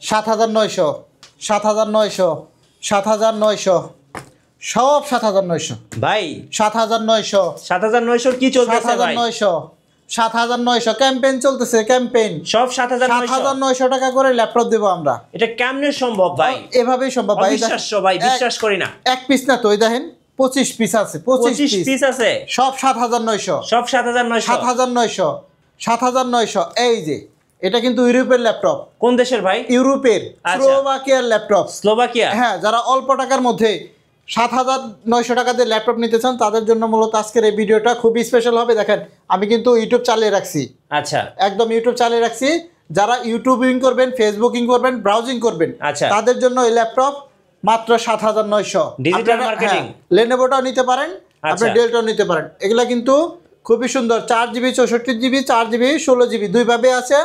7,900 7,900 7,900 সব 7,900 ভাই 7,900 7,900 কি চলতেছে ভাই 7,900 ক্যাম্পেইন চলতেছে ক্যাম্পেইন সব 7,900 7,900 টাকা করে ল্যাপটপ দেব আমরা এটা কেমনে সম্ভব ভাই এভাবেই সম্ভব ভাই অবিশ্বাস্য ভাই বিশ্বাস করি না এক পিস না তো ওই দেখেন 25 পিস আছে 25 পিস আছে সব 7,900 সব 7,900 7,900 7,900 এই যে এটা কিন্তু ইউরোপের ল্যাপটপ কোন দেশের ভাই ইউরোপের স্লোভাকিয়ার ল্যাপটপ স্লোভাকিয়া হ্যাঁ যারা অল্প টাকার মধ্যে 7,900 টাকা দিয়ে ল্যাপটপ নিতে চান তাদের জন্য মূলত আজকের এই ভিডিওটা খুবই স্পেশাল হবে দেখেন আমি কিন্তু ইউটিউব চালিয়ে রাখছি আচ্ছা একদম ইউটিউব চালিয়ে রাখছি যারা ইউটিউবিং করবেন ফেসবুকিং করবেন ব্রাউজিং করবেন আচ্ছা তাদের জন্য এই ল্যাপটপ মাত্র 7,900 ডিজিটাল মার্কেটিং লেনোভোটাও নিতে পারেন আপনি ডেলটাও নিতে পারেন এগুলা কিন্তু খুবই সুন্দর 4GB 64GB 4GB 16GB দুইভাবে আছে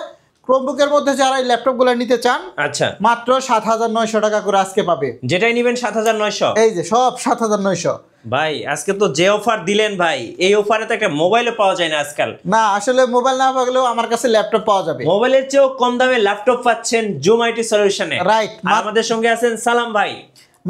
ক্রোমবুকের মধ্যে যারা এই ল্যাপটপগুলো নিতে চান আচ্ছা মাত্র 7,900 টাকা করে আজকে পাবে যেটাই নেবেন 7,900 এই যে সব 7,900 ভাই আজকে তো যে অফার দিলেন ভাই এই অফারে তো একটা মোবাইলও পাওয়া যায় না আজকাল না আসলে মোবাইল না পাগলেও আমার কাছে ল্যাপটপ পাওয়া যাবে মোবাইলের চেয়েও কম দামে ল্যাপটপ পাচ্ছেন জুম আইটি সলিউশনে রাইট আমাদের সঙ্গে আছেন সালাম ভাই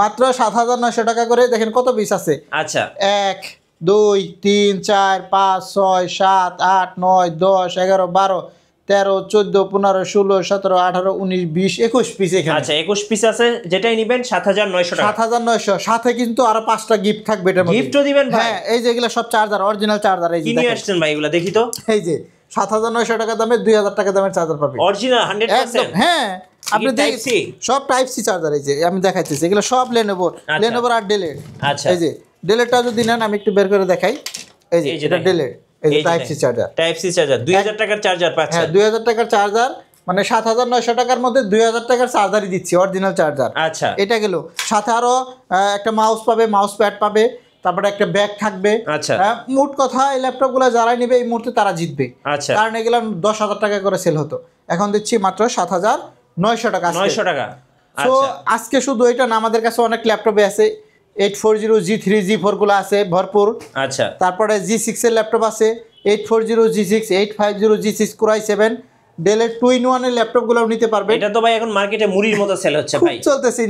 মাত্র 7,900 টাকা করে দেখেন কত পিস আছে আচ্ছা 1 2 3 4 5 6 7 8 9 10 11 12 13 14 15 16 17 18 19 20 21 পিস এখানে আচ্ছা 21 পিস আছে যেটাই নেবেন 7,900 টাকা 7,900 সাথে কিন্তু আরো 5টা গিফট থাকবে এটার মধ্যে গিফটও দিবেন ভাই হ্যাঁ এই যে এগুলা সব চার্জার অরিজিনাল চার্জার এই যে কি নিয়ে আসছেন ভাই এগুলা দেখি তো এই যে 7,900 টাকা দামে 2,000 টাকা দামের চার্জার পাবে অরিজিনাল 100% একদম হ্যাঁ আপনি টাইপ সি সব টাইপ সি চার্জার এই যে আমি দেখাইতেছি এগুলো সব লেনোভো আর ডেলের আচ্ছা এই যে ডেলেরটা যদি নেন আমি একটু বের করে দেখাই এই যে এটা ডেলের এই যে type C charger type C charger 2000 টাকার চার্জার পাচ্ছেন হ্যাঁ 2000 টাকার চার্জার মানে 7,900 টাকার মধ্যে 2000 টাকার চার্জারই দিচ্ছি অরিজিনাল চার্জার আচ্ছা এটা গেল সাথে আরো একটা মাউস পাবে মাউস প্যাড পাবে তারপরে একটা ব্যাগ থাকবে আচ্ছা মোট কথা এই ল্যাপটপগুলো যারা নেবে এই মুহূর্তে তারা জিতবে আচ্ছা কারণ এগুলো 10,000 টাকা করে সেল হতো এখন দিচ্ছি মাত্র 7,900 টাকা 900 টাকা তো আজকে শুধু এটা না আমাদের কাছে অনেক ল্যাপটপে আছে 840 G3 G4 গুলো আছে ভরপুর আচ্ছা তারপরে G6 এর ল্যাপটপ আছে 840 G6 850 G6 Core i7 ডেলের 2-in-1 এর ল্যাপটপগুলো নিতে পারবে এটা তো ভাই এখন মার্কেটে মুড়ির মতো সেল হচ্ছে ভাই চলতেছে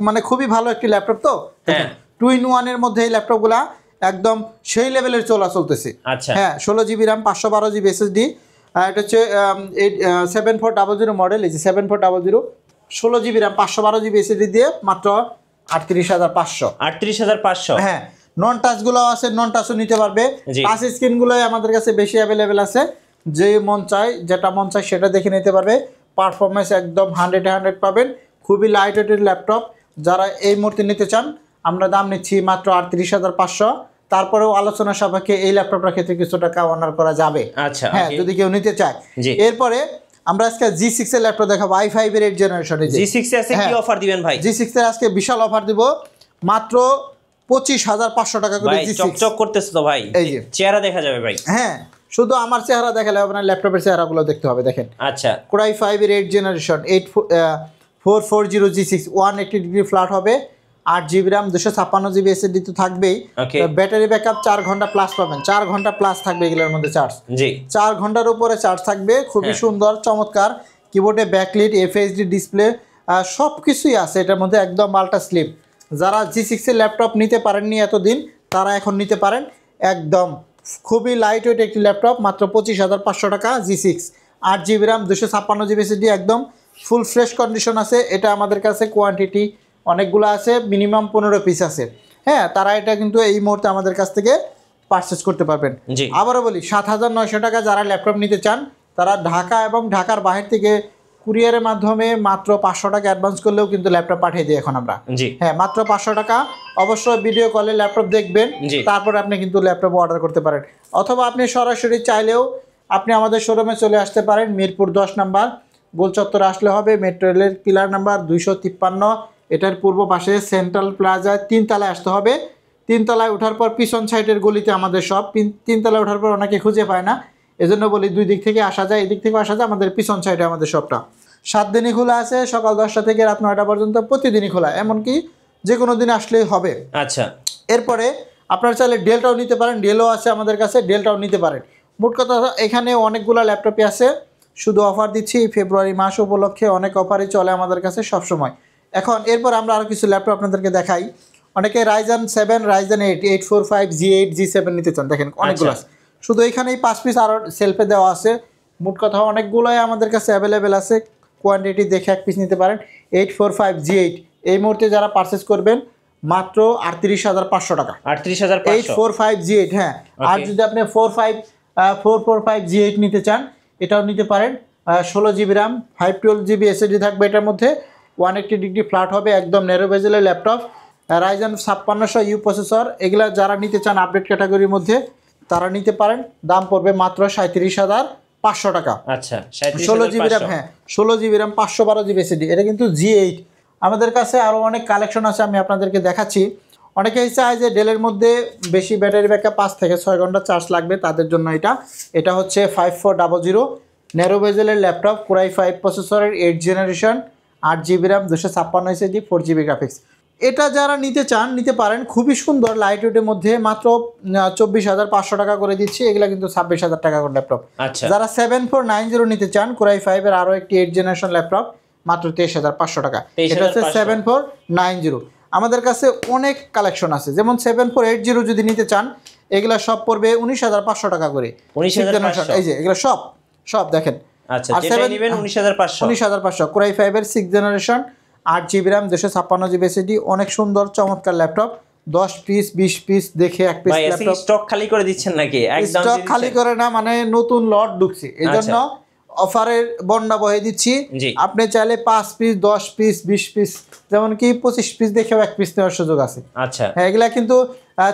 মানে খুবই ভালো একটি ল্যাপটপ তো হ্যাঁ 2-in-1 এর মধ্যে এই ল্যাপটপগুলো একদম সেই লেভেলের চলতেছে আচ্ছা হ্যাঁ 16GB RAM 512GB SSD এটা হচ্ছে 7400 মডেল এই যে 7400 16GB RAM 512GB SSD দিয়ে মাত্র 38,500 38,500 হ্যাঁ নন টাচগুলো আছে নন টাচও নিতে পারবে টাচ স্ক্রিনগুলো আমাদের কাছে বেশি অ্যাভেলেবেল আছে যে মন চায় যেটা মন চায় সেটা দেখে নিতে পারবে পারফরমেন্স একদম 100 পাবেন খুবই লাইট ওয়েটের ল্যাপটপ যারা এই মুহূর্তে নিতে চান আমরা দাম নিচ্ছি মাত্র 38,500 তারপরেও আলোচনা সাপেক্ষে এই ল্যাপটপটার ক্ষেত্রে কিছু টাকা অনার করা যাবে আচ্ছা হ্যাঁ যদি কেউ নিতে চায় এরপরে আমরা আজকে G6 এর ল্যাপটপ দেখাবো i5 এর 8th জেনারেশনে G6 এ আছে কি অফার দিবেন ভাই G6 এর আজকে বিশাল অফার দিব মাত্র 25,500 টাকা করে G6 চকচক করতেছে তো ভাই এই যে চেহারা দেখা যাবে ভাই হ্যাঁ শুধু আমার চেহারা দেখালে হবে না ল্যাপটপের চেহারাগুলো দেখতে হবে দেখেন আচ্ছা Core i5 এর 8th generation 440 G6 180 degree flat হবে 8GB RAM 256GB SSD তো থাকবেই ব্যাটারি ব্যাকআপ 4 ঘন্টা প্লাস পাবেন 4 ঘন্টা প্লাস থাকবে এগুলোর মধ্যে চার্জ জি 4 ঘন্টার উপরে চার্জ থাকবে খুবই সুন্দর চমৎকার কিবোর্ডে ব্যাকলিট FHD ডিসপ্লে সব কিছুই আছে এটার মধ্যে একদম আল্ট্রা স্লিম যারা G6 এর ল্যাপটপ নিতে পারেননি এতদিন তারা এখন নিতে পারেন একদম খুবই লাইট ওয়েট একটি ল্যাপটপ মাত্র 25,500 টাকা G6 8GB RAM 256GB SSD একদম ফুল ফ্রেশ কন্ডিশন আছে এটা আমাদের কাছে কোয়ান্টিটি অনেকগুলো আছে মিনিমাম 15 পিস আছে হ্যাঁ তারা এটা কিন্তু এই মুহূর্তে আমাদের কাছ থেকে পারচেজ করতে পারবেন আবারও বলি 7,900 টাকা যারা ল্যাপটপ নিতে চান তারা ঢাকা এবং ঢাকার বাইরে থেকে কুরিয়ারের মাধ্যমে মাত্র 500 টাকা অ্যাডভান্স করলেও কিন্তু ল্যাপটপ পাঠিয়ে দিই এখন আমরা হ্যাঁ মাত্র 500 টাকা অবশ্যই ভিডিও কলে ল্যাপটপ দেখবেন তারপর আপনি কিন্তু ল্যাপটপ অর্ডার করতে পারেন অথবা আপনি সরাসরি চাইলেও আপনি আমাদের শোরুমে চলে আসতে পারেন মিরপুর 10 নম্বর গোল চত্বরে আসলে হবে মেট্রো রেলের পিলার নাম্বার 253 এটার পূর্ব পাশে সেন্ট্রাল প্লাজা 3 তলায় আসতে হবে 3 তলায় ওঠার পর পিছন সাইডের গলিতে আমাদের সব 3 তলায় ওঠার পর অনেকে খুঁজে পায় না এজন্য বলি দুই দিক থেকে আসা যায় এদিক থেকে আসা যায় আমাদের পিছন সাইডে আমাদের শপটা 7 দিনই খোলা আছে সকাল 10টা থেকে রাত 9টা পর্যন্ত প্রতিদিনই খোলা এমনকি যে কোনো দিন আসলেই হবে আচ্ছা এরপরে আপনারা চাইলে ডেলটাও নিতে পারেন ডেলও আছে আমাদের কাছে ডেলটাও নিতে পারেন মোট কথা এখানে অনেকগুলো ল্যাপটপই আছে শুধু অফার দিচ্ছি এই ফেব্রুয়ারি মাস উপলক্ষে, অনেক অফারই চলে আমাদের কাছে সবসময়। এখন এরপর আমরা আরও কিছু ল্যাপটপ আপনাদেরকে দেখাই। অনেকে Ryzen 7 Ryzen 8 845 G8 G7 নিতে চান, দেখেন অনেকগুলো আছে। শুধু এখানেই 5 পিস আরও সেলফে দেওয়া আছে। মোট কথা অনেকগুলোই আমাদের কাছে অ্যাভেলেবেল আছে, কোয়ান্টিটি দেখে 1 পিস নিতে পারেন। 845 G8 এই মুহূর্তে যারা পারচেস করবেন মাত্র 38,500 টাকা। 38,500 845 G8, হ্যাঁ। আর যদি আপনি 445 G8 নিতে চান এটাও নিতে পারেন। 16 জিবি র্যাম, 512 জিবি এসএসডি থাকবে এটার মধ্যে, 180 ডিগ্রি ফ্ল্যাট হবে, একদম ন্যারো বেজেলের ল্যাপটপ। Ryzen 5600U প্রসেসর, এগুলা যারা নিতে চান আপডেট ক্যাটাগরির মধ্যে তারা নিতে পারেন। দাম পড়বে মাত্র 37,500 টাকা। আচ্ছা, 16 জিবি র্যাম, হ্যাঁ 16 জিবি র্যাম, 512 জিবি এসএসডি, এটা কিন্তু G8। আমাদের কাছে আরও অনেক কালেকশন আছে, আমি আপনাদেরকে দেখাচ্ছি। অনেকেই চায় যে ডেলের মধ্যে বেশি ব্যাটারি ব্যাকআপ 5 থেকে 6 ঘন্টা চার্জ লাগবে, তাদের জন্য এটা হচ্ছে 5400 ন্যারো বেজেলের ল্যাপটপ, Core i5 প্রসেসরের 8 generation, 8 GB RAM, 256 SSD, 4 GB graphics. এটা যারা নিতে চান নিতে পারেন, খুবই সুন্দর লাইট ওয়েটের মধ্যে, মাত্র 24,500 টাকা করে দিচ্ছি। এগুলা কিন্তু 26,000 টাকা করে ল্যাপটপ। আচ্ছা, যারা 7490 নিতে চান Core i5 এর আরও একটি 8 জেনারেশন ল্যাপটপ, মাত্র 23,500 টাকা। এটা হচ্ছে 7490। আমাদের কাছে অনেক কালেকশন আছে, যেমন 7480 যদি নিতে চান এগুলা সব পড়বে 19,500 টাকা করে। 19,500, এই যে এগুলো সব দেখেন। আচ্ছা, যেটা নেবেন 19,500। 19,500 Core i5 এর 6 generation, 8 GB RAM, 256 GB SSD, অনেক সুন্দর চমৎকার ল্যাপটপ। 10 পিস 20 পিস দেখে 1 পিস ল্যাপটপ। স্টক খালি করে দিচ্ছেন নাকি? একদম স্টক খালি করে না, মানে নতুন লট ঢুকছে, এজন্য অফারের বন্যা বহে দিচ্ছি। আপনি চাইলে 5 পিস 10 পিস 20 পিস, যেমন কি 25 পিস দেখেও 1 পিস নেওয়ার সুযোগ আছে। আচ্ছা, হ্যাঁ, এগুলা কিন্তু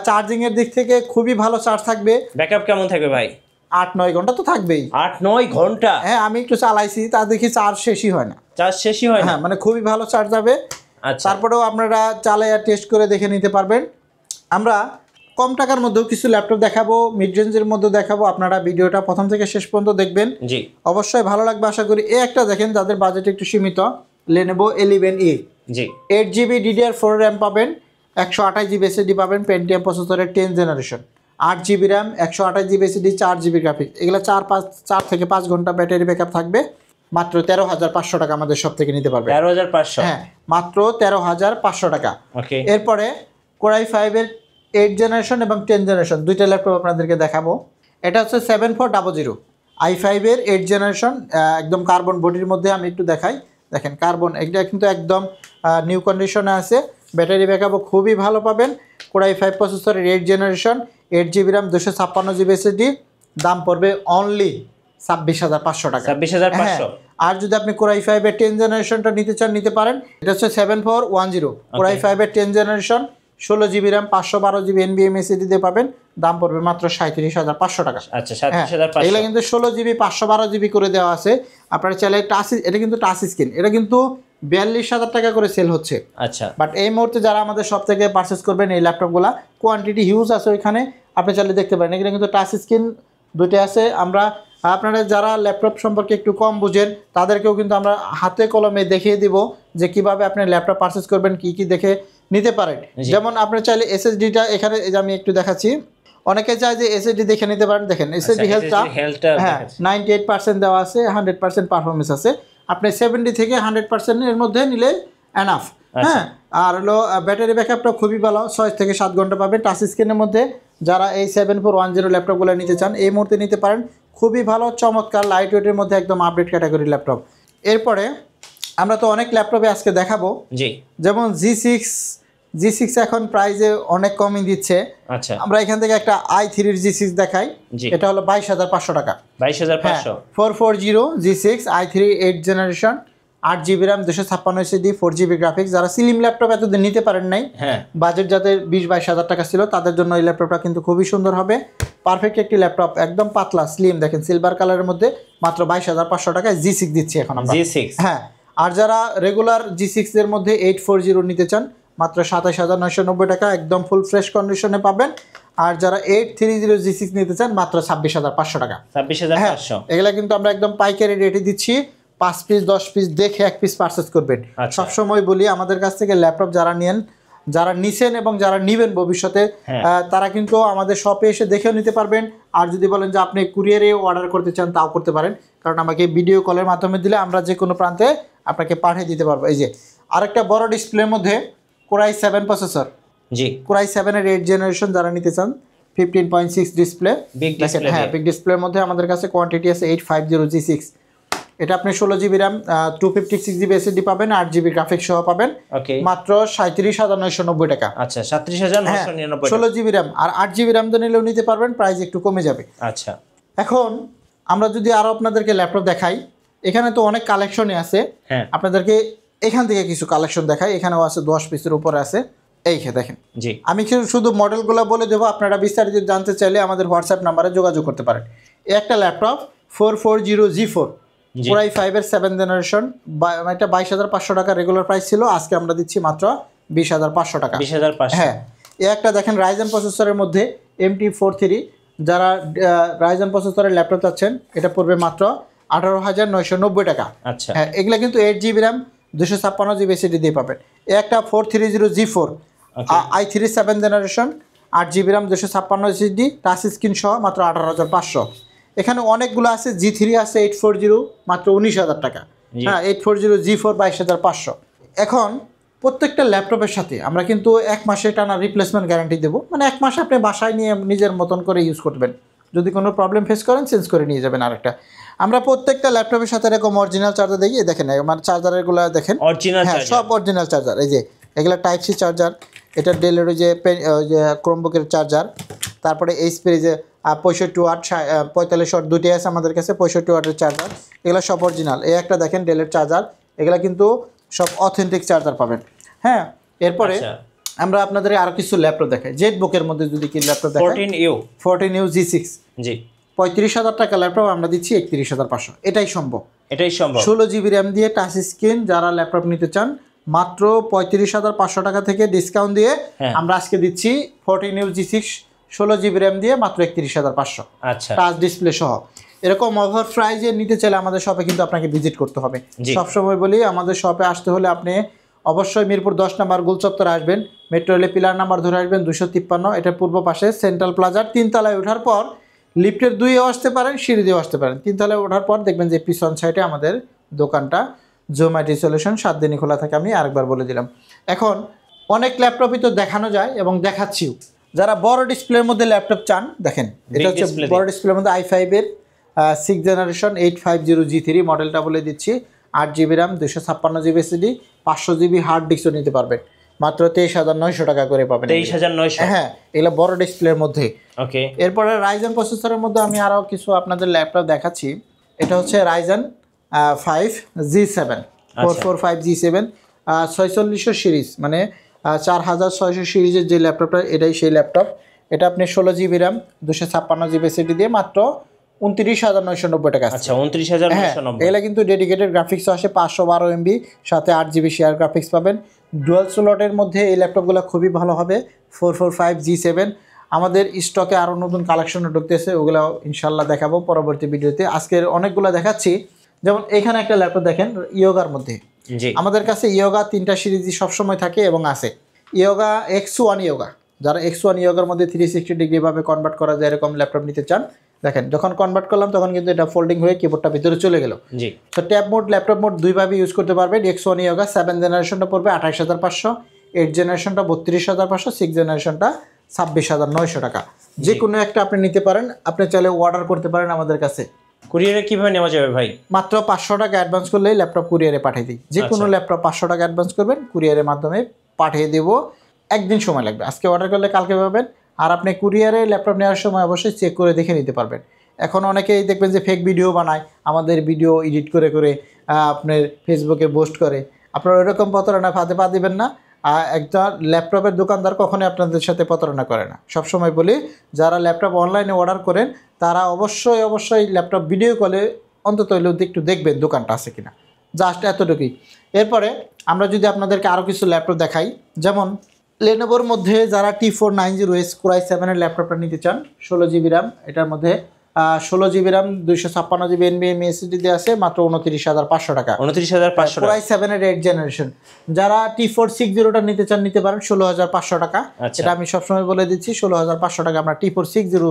চার্জিং এর দিক থেকে খুবই ভালো চার্জ থাকবে। ব্যাকআপ কেমন থাকবে ভাই? 8-9 ঘন্টা তো থাকবেই। 8-9 ঘন্টা? হ্যাঁ, আমি একটু চালাইছি, তা দেখি চার্জ শেষই হয় না। চার্জ শেষই হয় না? হ্যাঁ, মানে খুবই ভালো চার্জ যাবে। আচ্ছা, তারপরেও আপনারা চালাইয়া টেস্ট করে দেখে নিতে পারবেন। আমরা কম টাকার মধ্যেও কিছু ল্যাপটপ দেখাবো, মিড রেঞ্জের মধ্যে দেখাবো। আপনারা ভিডিওটা প্রথম থেকে শেষ পর্যন্ত দেখবেন, জি অবশ্যই ভালো লাগবে আশা করি। একটা দেখেন, যাদের বাজেট একটু সীমিত, Lenovo L11E, জি 8 জিবি DDR4 র্যাম পাবেন, 128 জিবি এসএসডি পাবেন, Pentium প্রসেসরের 10 generation, 8 GB RAM, 128 GB SSD, 4 GB graphics. এগুলো 4 থেকে 5 ঘন্টা ব্যাটারি ব্যাকআপ থাকবে। মাত্র 13,500 টাকা আমাদের সব থেকে নিতে পারবে। 13,500? হ্যাঁ, মাত্র 13,500 টাকা। ওকে, এরপরে Core i5 এর 8 জেনারেশন এবং 10 জেনারেশন দুইটা ল্যাপটপ আপনাদেরকে দেখাবো। এটা হচ্ছে 7400 i5 এর 8 জেনারেশন, একদম কার্বন বডির মধ্যে। আমি একটু দেখাই, দেখেন কার্বন, এটা কিন্তু একদম নিউ কন্ডিশনে আছে। ব্যাটারি ব্যাকআপও খুবই ভালো পাবেন। Core i5 প্রসেসরের 8 generation, 8 GB RAM, 256 GB SSD. দাম পড়বে অনলি 26,500 টাকা। 26,500? আর যদি আপনি Core i5 এর 10 জেনারেশনটা নিতে চান নিতে পারেন। এটা হচ্ছে 7410 Core i5 এর 10 generation, 16 GB RAM, 512 GB NVMe SSD দিয়ে পাবেন। দাম পড়বে মাত্র 37,500 টাকা। আচ্ছা, 37,500। এগুলো কিন্তু 16 জিবি 512 জিবি করে দেওয়া আছে। আপনারা চাইলে এটা কিন্তু টাচ স্ক্রিন, এটা কিন্তু 42,000 টাকা করে সেল হচ্ছে। আচ্ছা, বাট এই মুহূর্তে যারা আমাদের সব থেকে পারচেস করবেন এই ল্যাপটপগুলো, কোয়ান্টিটি হিউজ আছে ওইখানে, আপনি চাইলে দেখতে পারেন। এগুলো কিন্তু টাচ স্ক্রিন দুটো আছে। আপনারা যারা ল্যাপটপ সম্পর্কে একটু কম বুঝেন তাদেরকেও কিন্তু আমরা হাতে কলমে দেখিয়ে দিব যে কিভাবে আপনি ল্যাপটপ পারচেস করবেন, কি দেখে নিতে পারেন। যেমন আপনি চাইলে এসএসডিটা এখানে, এই যে আমি একটু দেখাচ্ছি, অনেকে চায় যে এসএসডি দেখে নিতে পারেন। দেখেন এসএসডি হেলথটা, হ্যাঁ 98% দেওয়া আছে, 100% পারফরমেন্স আছে। আপনি 70 থেকে 100% এর মধ্যে নিলে এনাফ। হ্যাঁ, আর হলো ব্যাটারি ব্যাকআপটা খুবই ভালো, 6 থেকে 7 ঘন্টা পাবেন টাচ স্ক্রিনের মধ্যে। যারা এই 7410 ল্যাপটপগুলো নিতে চান এই মুহূর্তে নিতে পারেন, খুবই ভালো চমৎকার লাইট ওয়েটের মধ্যে, একদম আপডেট ক্যাটাগরি ল্যাপটপ। এরপরে আমরা তো অনেক ল্যাপটপে আজকে দেখাবো, জি যেমন G6 এখন প্রাইজে অনেক কমই দিচ্ছে। আচ্ছা, আমরা এখান থেকে একটা i3 এর G6 দেখাই। এটা হলো 22,500 টাকা। 22,500? 440 G6 i3 8 generation, 8 GB RAM, 256 SSD, 4 GB graphics. যারা স্লিম ল্যাপটপ এতদিন নিতে পারেন নাই, বাজেট যাদের 20-22 হাজার টাকা ছিল, তাদের জন্য এই ল্যাপটপটা কিন্তু খুবই সুন্দর হবে। পারফেক্ট একটি ল্যাপটপ, একদম পাতলা স্লিম, দেখেন সিলভার কালারের মধ্যে। মাত্র 22,500 টাকায় G6 দিচ্ছি এখন আমরা। G6? হ্যাঁ। আর যারা রেগুলার G6 এর মধ্যে 840 নিতে চান, মাত্র 27,990 টাকা, একদম ফুল ফ্রেশ কন্ডিশনে পাবেন। আর যারা 830 G6 নিতে চান, মাত্র 26,500 টাকা। 26,500? এগুলা কিন্তু আমরা একদম পাইকারি রেটে দিচ্ছি। 5 পিস 10 পিস দেখে 1 পিস পারচেস করবেন। সবসময় বলি, আমাদের কাছ থেকে ল্যাপটপ যারা নিছেন এবং যারা নিবেন ভবিষ্যতে, তারা কিন্তু আমাদের শপে এসে দেখেও নিতে পারবেন। আর যদি বলেন যে আপনি কুরিয়ারে অর্ডার করতে চান, তাও করতে পারেন, কারণ আমাকে ভিডিও কলের মাধ্যমে দিলে আমরা যে কোনো প্রান্তে আপনাকে পাঠিয়ে দিতে পারবো। এই যে আরেকটা বড় ডিসপ্লের মধ্যে কোরাই 7 প্রসেসর, জি কোরাই 7-এর 8 জেনারেশন যারা নিতে চান 15.6 ডিসপ্লে, বিগ ডিসপ্লে, হ্যাঁ বিগ ডিসপ্লের মধ্যে আমাদের কাছে কোয়ান্টিটি আছে 850G6। এটা আপনি 16GB র্যাম 256GB SSD পাবেন, 8GB গ্রাফিক্স সহ পাবেন ওকে মাত্র 37,990 টাকা। আচ্ছা 37,999 16GB র্যাম আর 8GB র্যাম তো নিলেও নিতে পারবেন, প্রাইস একটু কমে যাবে। আচ্ছা এখন আমরা যদি আরও আপনাদেরকে ল্যাপটপ দেখাই, এখানে তো অনেক কালেকশনই আছে, হ্যাঁ আপনাদেরকে এখান থেকে কিছু কালেকশন দেখাই। এখানেও আছে 10 পিসের উপরে আছে, এই দেখেন। জি আমি শুধু মডেলগুলো বলে দেবো, আপনারা বিস্তারিত জানতে চাইলে আমাদের হোয়াটসঅ্যাপ নাম্বারে যোগাযোগ করতে পারেন। একটা ল্যাপটপ 440G4 কোরাই 5-এর 7 জেনারেশন, এটা 22,500 টাকা রেগুলার প্রাইস ছিল, আজকে আমরা দিচ্ছি মাত্র 20,500 টাকা। 20,500 হ্যাঁ, একটা দেখেন রাইজেন প্রসেসরের মধ্যে MT43, যারা রাইজেন প্রসেসরের ল্যাপটপ চাচ্ছেন এটা পড়বে মাত্র 18,990 টাকা। আচ্ছা হ্যাঁ, এগুলা কিন্তু 8GB র্যাম 256GB SSD দিয়ে পাবেন। একটা 430G4 i3 7 generation 8GB RAM 256 SSD touch screen সহ মাত্র 18,500। এখানে অনেকগুলো আছে, G3 আছে 840 মাত্র 19,000 টাকা। হ্যাঁ, 840G4 22,500। এখন প্রত্যেকটা ল্যাপটপের সাথে আমরা কিন্তু 1 মাসের টানা রিপ্লেসমেন্ট গ্যারান্টি দেবো, মানে 1 মাস আপনি বাসায় নিয়ে নিজের মতন করে ইউজ করবেন, যদি কোনো প্রবলেম ফেস করেন চেঞ্জ করে নিয়ে যাবেন। আরেকটা আমরা প্রত্যেকটা ল্যাপটপের সাথে এরকম অরিজিনাল চার্জার দেখি, দেখেন আমার চার্জারেরগুলো দেখেন অরিজিনাল হ্যাঁ চার্জার, সব অরিজিনাল চার্জার। এই যে এগুলো টাইপ সি চার্জার, এটা ডেলের ওই যে ক্রোমবুকের চার্জার, তারপরে এইচপির যে 65 ওয়াট 45 ওয়াট দুটি আছে আমাদের কাছে, 65 ওয়াটের চার্জার, এগুলো সব অরিজিনাল। এই একটা দেখেন ডেলের চার্জার, এগুলো কিন্তু সব অথেন্টিক চার্জার পাবেন। হ্যাঁ, এরপরে আমরা আপনাদের আরও কিছু ল্যাপটপ দেখাই। জেড বুকের মধ্যে যদি কি ল্যাপটপ দেখাই, 14U G6 জি 35,000 টাকা ল্যাপটপ আমরা দিচ্ছি 31,500। এটাই সম্ভব 16GB র্যাম দিয়ে টাচ স্ক্রিন যারা ল্যাপটপ নিতে চান মাত্র 35,500 টাকা থেকে ডিসকাউন্ট দিয়ে আমরা আজকে দিচ্ছি 14U G6 16GB র্যাম দিয়ে মাত্র 31,500। আচ্ছা, টাচ ডিসপ্লে সহ। এরকম অফার প্রাইজে নিতে চাইলে আমাদের শপে কিন্তু আপনাকে ভিজিট করতে হবে। সবসময় বলি আমাদের শপে আসতে হলে আপনি অবশ্যই মিরপুর 10 নম্বর গোলচত্বরে আসবেন, মেট্রো রেলে পিলার নাম্বার ধরে আসবেন 253, এটা পূর্ব পাশে সেন্ট্রাল প্লাজার 3 তলায় ওঠার পর লিফটের 2-এও আসতে পারেন, সিঁড়ি দিয়েও আসতে পারেন। 3 তলায় ওঠার পর দেখবেন যে পিছন সাইডে আমাদের দোকানটা জোম্যাটি সলিউশন 7 দিনই খোলা থাকে, আমি আরেকবার বলে দিলাম। এখন অনেক ল্যাপটপই তো দেখানো যায় এবং দেখাচ্ছিও, যারা বড় ডিসপ্লের মধ্যে ল্যাপটপ চান দেখেন, এটা হচ্ছে বড় ডিসপ্লের মধ্যে i5-এর 6 জেনারেশন 850G3 মডেলটা বলে দিচ্ছি, 8GB RAM 256GB SSD 500GB hard ডিস্কও নিতে পারবেন, মাত্র 23,900 টাকা করে পাবেন। 23,900, হ্যাঁ, এগুলো বড় ডিসপ্লের মধ্যে। ওকে, এরপরে রাইজেন প্রসেসরের মধ্যে আমি আরও কিছু আপনাদের ল্যাপটপ দেখাচ্ছি। এটা হচ্ছে রাইজেন 5 G7 445G7 640 সিরিজ, মানে 4600 সিরিজের যে ল্যাপটপটা, এটাই সেই ল্যাপটপ। এটা আপনি 16GB র্যাম 256GB SSD দিয়ে মাত্র 29,990 টাকা। আচ্ছা 29,990। এগুলো কিন্তু ডেডিকেটেড গ্রাফিক্স আসে 512 MB, সাথে 8GB শেয়ার গ্রাফিক্স পাবেন। ডুয়াল স্লটের মধ্যে এই ল্যাপটপগুলো খুবই ভালো হবে। 445G7 আমাদের স্টকে আরও নতুন কালেকশনও ঢুকতেছে, ওগুলো ইনশাল্লাহ দেখাবো পরবর্তী ভিডিওতে। আজকের অনেকগুলো দেখাচ্ছি, যেমন এখানে একটা ল্যাপটপ দেখেন ইয়োগার মধ্যে। আমাদের কাছে ইয়োগা 3টা সিরিজই সবসময় থাকে এবং আছে। ইয়োগা X1 ইয়োগা, যারা X1 ইয়োগার মধ্যে 360 ডিগ্রি ভাবে কনভার্ট করা যায় এরকম ল্যাপটপ নিতে চান, দেখেন যখন কনভার্ট করলাম তখন কিন্তু এটা ফোল্ডিং হয়ে কিবোর্ডটা ভিতরে চলে গেল। তো ট্যাব মোড ল্যাপটপ মোড দুইভাবে ইউজ করতে পারবেন। X1 ইয়োগা 7 জেনারেশনটা পড়বে 28,500, 8 জেনারেশনটা 32,500, 6 জেনারেশনটা 26,900 টাকা। যে কোনো একটা আপনি নিতে পারেন, আপনি চাইলে অর্ডার করতে পারেন আমাদের কাছে। কুরিয়ারে কিভাবে নেওয়া যাবে ভাই? মাত্র 500 টাকা অ্যাডভান্স করলেই ল্যাপটপ কুরিয়ারে পাঠিয়ে দিই। যে কোনো ল্যাপটপ 500 টাকা অ্যাডভান্স করবেন, কুরিয়ারের মাধ্যমে পাঠিয়ে দেবো। একদিন সময় লাগবে, আজকে অর্ডার করলে কালকে পাবেন। আর আপনি কুরিয়ারে ল্যাপটপ নেওয়ার সময় অবশ্যই চেক করে দেখে নিতে পারবেন। এখন অনেকেই দেখবেন যে ফেক ভিডিও বানায়, আমাদের ভিডিও এডিট করে করে আপনার ফেসবুকে পোস্ট করে। আপনারা ওইরকম প্রতারণা ফাঁদে পা দিবেন না। একটা ল্যাপটপের দোকানদার কখনোই আপনাদের সাথে প্রতারণা করে না। সবসময় বলি, যারা ল্যাপটপ অনলাইনে অর্ডার করেন তারা অবশ্যই ল্যাপটপ ভিডিও কলে অন্তত হলেও একটু দেখবেন দোকানটা আছে কিনা, জাস্ট এতটুকুই। এরপরে আমরা যদি আপনাদেরকে আরও কিছু ল্যাপটপ দেখাই, যেমন লেনোভোর মধ্যে যারা T490S কোরাই 7-এর ল্যাপটপটা নিতে চান, 16GB র্যাম, এটার মধ্যে 16GB RAM 256GB NVMe SSD দিয়ে আছে, মাত্র 29,500 টাকা। 29,500 কোরাই 7-এর 8 জেনারেশন। যারা T460টা নিতে চান নিতে পারেন 16,500 টাকা। এটা আমি সবসময় বলে দিচ্ছি, 16,500 টাকা আমরা T460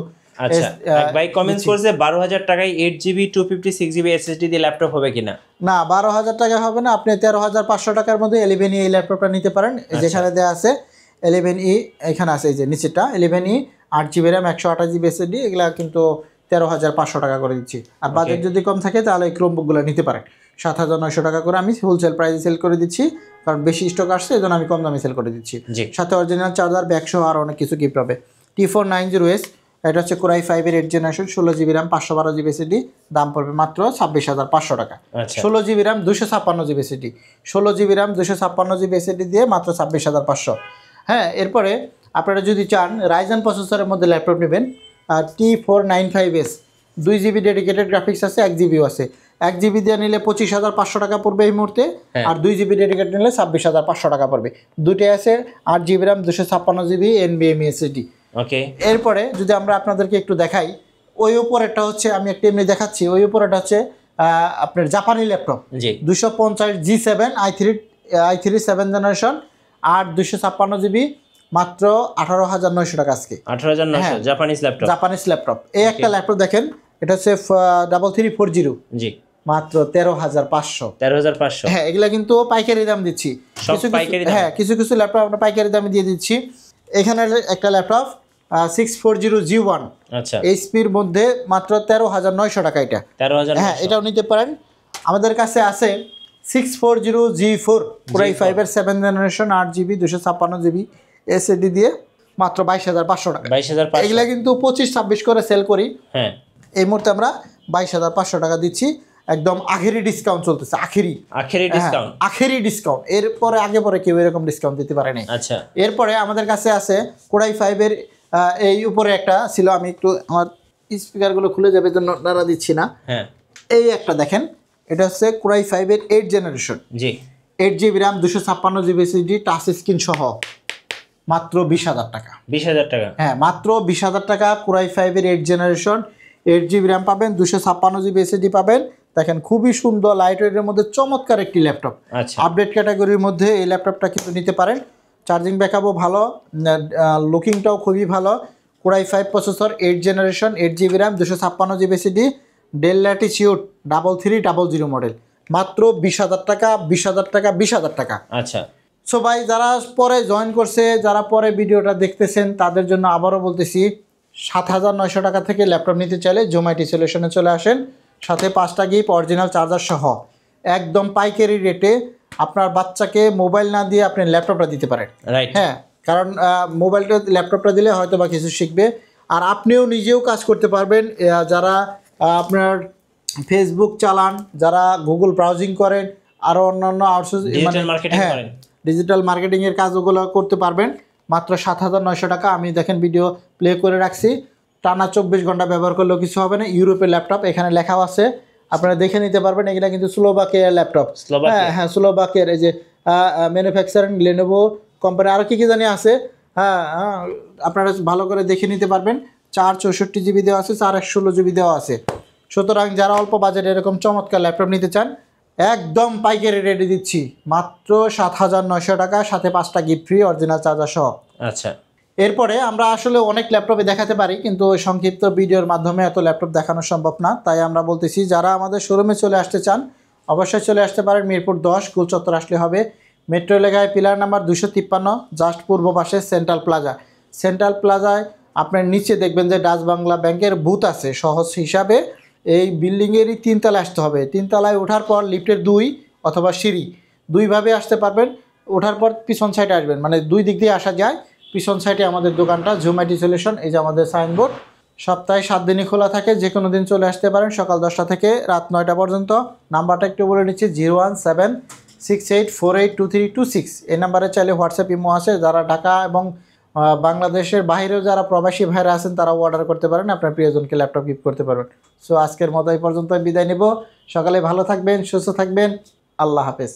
আচ্ছা ভাই কমেন্টস করছে 12,000 টাকায় 8GB 256GB SSD দিয়ে ল্যাপটপ হবে কিনা? না, 12,000 টাকা হবে না, আপনি 13,500 টাকার মধ্যে 11E এই ল্যাপটপটা নিতে পারেন। যেখানে দেওয়া আছে 11E, এখানে আছে এই যে নিচেটা 11E 8GB RAM 128GB SSD, এগুলা কিন্তু 13,500 টাকা করে দিচ্ছি। আর বাজেট যদি কম থাকে তাহলে এই ক্রোমবুকগুলো নিতে পারেন। 7,900 টাকা করে আমি হোলসেল প্রাইসে সেল করে দিচ্ছি, কারণ বেশি স্টক আসছে এই জন্য আমি কম দামে সেল করে দিচ্ছি। সাথে অরিজিনাল চার্জার, ব্যাকসহ আর অনেক কিছু গিফট হবে। T490S, এটা হচ্ছে Core i5 এর 8th generation, 16GB RAM 512GB SSD, দাম পড়বে মাত্র 26,500 টাকা। 16GB RAM 256GB SSD, 16GB RAM 256GB SSD দিয়ে মাত্র 26,500। হ্যাঁ, এরপরে আপনারা যদি চান রাইজেন প্রসেসরের মধ্যে ল্যাপটপ নেবেন, T495S, 2GB ডেডিকেটেড গ্রাফিক্স আছে, 1GBও আছে। 1GB দিয়ে নিলে 25,500 টাকা পড়বে এই মুহূর্তে, আর 2GB ডেডিকেটেড নিলে 26,500 টাকা পড়বে। দুটোই আছে 8GB RAM 256GB NVMe SSD। ওকে, এরপরে যদি আমরা আপনাদেরকে একটু দেখাই, ওই উপরেরটা হচ্ছে আমি একটা এমনি দেখাচ্ছি, ওই উপরেরটা হচ্ছে আপনার জাপানি laptop 250 G7 i3 7th generation, আর 256GB, মাত্র 18,900 টাকা আজকে। 18,900 জাপানিজ ল্যাপটপ। এই একটা ল্যাপটপ দেখেন, এটা হচ্ছে 3340, জি, মাত্র 13,500। 13,500। হ্যাঁ, এগুলা কিন্তু পাইকারি দাম দিচ্ছি, হ্যাঁ কিছু কিছু ল্যাপটপ আমরা পাইকারি দামে দিয়ে দিচ্ছি। এখানে একটা ল্যাপটপ 640G1, আচ্ছা, এইচপির মধ্যে মাত্র 13,900 টাকা। এটা 13,000, হ্যাঁ এটাও নিতে পারেন। আমাদের কাছে আছে 640G4 Core i5 এর 7th generation, 8GB 256GB SSD দিয়ে মাত্র 22,500 টাকা। 22,500। এগুলা কিন্তু 25-26 করে সেল করি, হ্যাঁ এই মুহূর্তে আমরা 22,500 টাকা দিচ্ছি, একদম আখেরি ডিসকাউন্ট চলতেছে। আখেরি ডিসকাউন্ট, এরপরে আগে পরে কেউ এরকম ডিসকাউন্ট দিতে পারে না। আচ্ছা, এরপরে আমাদের কাছে আছে Core i5 এর এই উপরে একটা ছিল, আমি একটু আমার স্পিকারগুলো খুলে যাবে জন্য নাড়া দিচ্ছি না। হ্যাঁ, এই একটা দেখেন, এটা হচ্ছে Core i5 এর 8th জেনারেশন, জি, 8GB RAM 256GB SSD, touch screen সহ, মাত্র 20,000 টাকা। 20,000 টাকা, হ্যাঁ মাত্র 20,000 টাকা। Core i5 এর 8th জেনারেশন, 8GB RAM পাবেন, 256GB SSD পাবেন। দেখেন খুবই সুন্দর লাইট ওয়েটের মধ্যে চমৎকার একটি ল্যাপটপ। আচ্ছা, আপডেট ক্যাটাগরির মধ্যে এই ল্যাপটপটা কিন্তু নিতে পারেন। চার্জিং ব্যাকআপও ভালো, লুকিংটাও খুবই ভালো। Core i5 processor, 8th generation, 8GB RAM 256GB SSD, del latitude 3300 model, মাত্র 20,000 টাকা। 20,000 টাকা, 20,000 টাকা। আচ্ছা, সো ভাই, যারা পরে জয়েন করছে, যারা পরে ভিডিওটা দেখতেছেন, তাদের জন্য আবারও বলতেছি, 7,900 টাকা থেকে ল্যাপটপ নিতে চাইলে জোম্যাটি সলিউশনে চলে আসেন, সাথে 5টা গিফট, অরিজিনাল চার্জার সহ, একদম পাইকারি রেটে। আপনার বাচ্চাকে মোবাইল না দিয়ে আপনি ল্যাপটপটা দিতে পারেন। হ্যাঁ, কারণ ল্যাপটপটা দিলে হয়তো বা কিছু শিখবে, আর আপনিও নিজেও কাজ করতে পারবেন। যারা আপনার ফেসবুক চালান, যারা গুগল ব্রাউজিং করেন, আরও অন্যান্য ডিজিটাল মার্কেটিংয়ের কাজগুলো করতে পারবেন। মাত্র 7,900 টাকা। আমি দেখেন ভিডিও প্লে করে রাখছি, টানা 24 ঘন্টা ব্যবহার করলেও কিছু হবে না। ইউরোপের ল্যাপটপ, এখানে লেখাও আছে, আপনারা দেখে নিতে পারবেন। এগুলা কিন্তু স্লোভাকিয়ার ল্যাপটপ, হ্যাঁ স্লোভাকিয়ার। এই যে ম্যানুফ্যাকচারিং লেনোভো কোম্পানি, আরও কী জানি আছে, হ্যাঁ আপনারা ভালো করে দেখে নিতে পারবেন। 464GB দেওয়া আছে, 416GB দেওয়া আছে। সুতরাং যারা অল্প বাজেটে এরকম চমৎকার ল্যাপটপ নিতে চান, একদম পাইকারি রেটে দিচ্ছি, মাত্র 7,900 টাকা, সাথে 5টা গিফট ফ্রি, অরিজিনাল চার্জার সহ। আচ্ছা, এরপরে আমরা আসলে অনেক ল্যাপটপে দেখাতে পারি, কিন্তু সংক্ষিপ্ত ভিডিওর মাধ্যমে এত ল্যাপটপ দেখানো সম্ভব না। তাই আমরা বলতেছি, যারা আমাদের শোরুমে চলে আসতে চান অবশ্যই চলে আসতে পারেন। মিরপুর 10 গোল চত্বর আসলে হবে। মেট্রো এলাকায় পিলার নাম্বার 253, জাস্ট পূর্ব পাশে সেন্ট্রাল প্লাজা। সেন্ট্রাল প্লাজায় আপনার নিচে দেখবেন যে ডাচ বাংলা ব্যাংকের বুথ আছে। সহজ হিসাবে এই বিল্ডিংয়েরই 3 তলায় আসতে হবে। 3 তলায় ওঠার পর লিফটের 2 অথবা সিঁড়ি, 2ভাবে আসতে পারবেন। ওঠার পর পিছন সাইডে আসবেন, মানে 2 দিক দিয়ে আসা যায়। পিছন সাইডে আমাদের দোকানটা জোম্যাটি সলিউশন, এই যে আমাদের সাইনবোর্ড। সপ্তাহে 7 দিনই খোলা থাকে, যে কোনো দিন চলে আসতে পারেন, সকাল 10টা থেকে রাত 9টা পর্যন্ত। নাম্বারটা একটু বলে নিচ্ছি, 01768482326। এই নাম্বারে চাইলে হোয়াটসঅ্যাপ ইমো আছে। যারা ঢাকা এবং বাংলাদেশের বাইরেও যারা প্রবাসী ভাইরা আছেন, তারাও অর্ডার করতে পারেন, আপনার প্রিয়জনকে ল্যাপটপ গিফট করতে পারবেন। সো আজকের মতো এই পর্যন্ত বিদায় নেব। সকালে ভালো থাকবেন, সুস্থ থাকবেন, আল্লাহ হাফেজ।